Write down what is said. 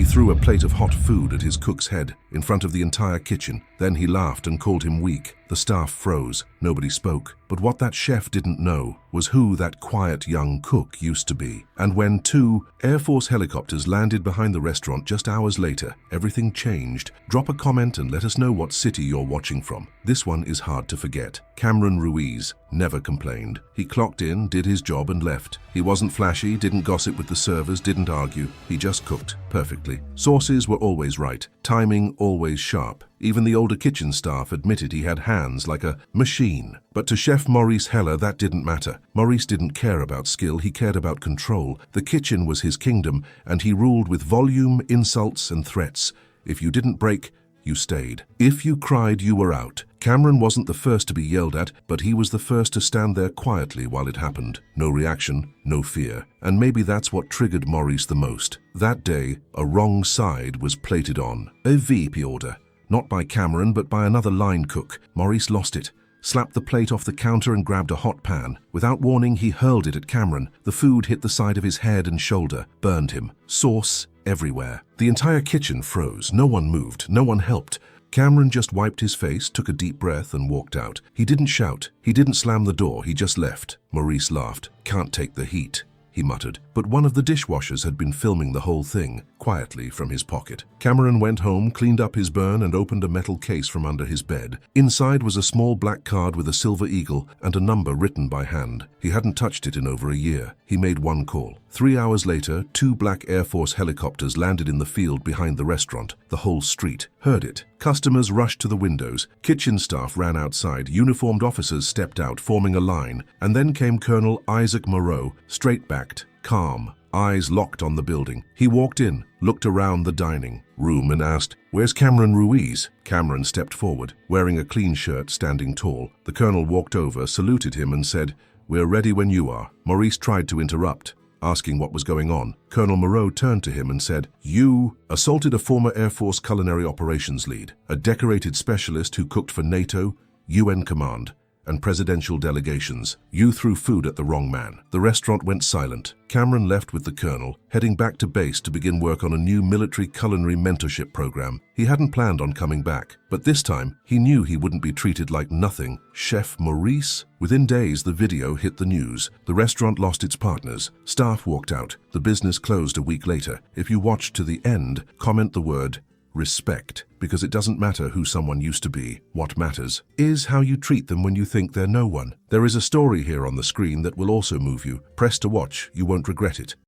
threw a plate of hot food at his cook's head in front of the entire kitchen. Then he laughed and called him weak. The staff froze. Nobody spoke. But what that chef didn't know was who that quiet young cook used to be. And when 2 Air Force helicopters landed behind the restaurant just hours later, everything changed. Drop a comment and let us know what city you're watching from. This one is hard to forget. Cameron Ruiz never complained. He clocked in, did his job and left. He wasn't flashy, didn't gossip with the servers, didn't argue. He just cooked perfectly. Sources were always right. Timing always sharp. Even the older kitchen staff admitted he had hands like a machine. But to Chef Maurice Heller, that didn't matter. Maurice didn't care about skill, he cared about control. The kitchen was his kingdom, and he ruled with volume, insults, and threats. If you didn't break, you stayed. If you cried, you were out. Cameron wasn't the first to be yelled at, but he was the first to stand there quietly while it happened. No reaction, no fear. And maybe that's what triggered Maurice the most. That day, a wrong side was plated on. A VIP order. Not by Cameron, but by another line cook. Maurice lost it, slapped the plate off the counter and grabbed a hot pan. Without warning, he hurled it at Cameron. The food hit the side of his head and shoulder, burned him. Sauce everywhere. The entire kitchen froze. No one moved. No one helped. Cameron just wiped his face, took a deep breath and walked out. He didn't shout. He didn't slam the door. He just left. Maurice laughed. "Can't take the heat," he muttered. But one of the dishwashers had been filming the whole thing, quietly from his pocket. Cameron went home, cleaned up his burn and opened a metal case from under his bed. Inside was a small black card with a silver eagle and a number written by hand. He hadn't touched it in over a year. He made one call. 3 hours later, 2 black Air Force helicopters landed in the field behind the restaurant. The whole street heard it. Customers rushed to the windows. Kitchen staff ran outside. Uniformed officers stepped out, forming a line. And then came Colonel Isaac Moreau, straight-backed, calm, eyes locked on the building. He walked in, looked around the dining room and asked, "Where's Cameron Ruiz?" Cameron stepped forward, wearing a clean shirt, standing tall. The colonel walked over, saluted him and said, "We're ready when you are." Maurice tried to interrupt, asking what was going on. Colonel Moreau turned to him and said, "You assaulted a former Air Force culinary operations lead, a decorated specialist who cooked for NATO, UN Command, and presidential delegations. You threw food at the wrong man." The restaurant went silent. Cameron left with the colonel, heading back to base to begin work on a new military culinary mentorship program. He hadn't planned on coming back, but this time he knew he wouldn't be treated like nothing. Chef Maurice? Within days, the video hit the news. The restaurant lost its partners. Staff walked out. The business closed a week later. If you watched to the end, comment the word respect, because it doesn't matter who someone used to be. What matters is how you treat them when you think they're no one. There is a story here on the screen that will also move you. Press to watch, you won't regret it.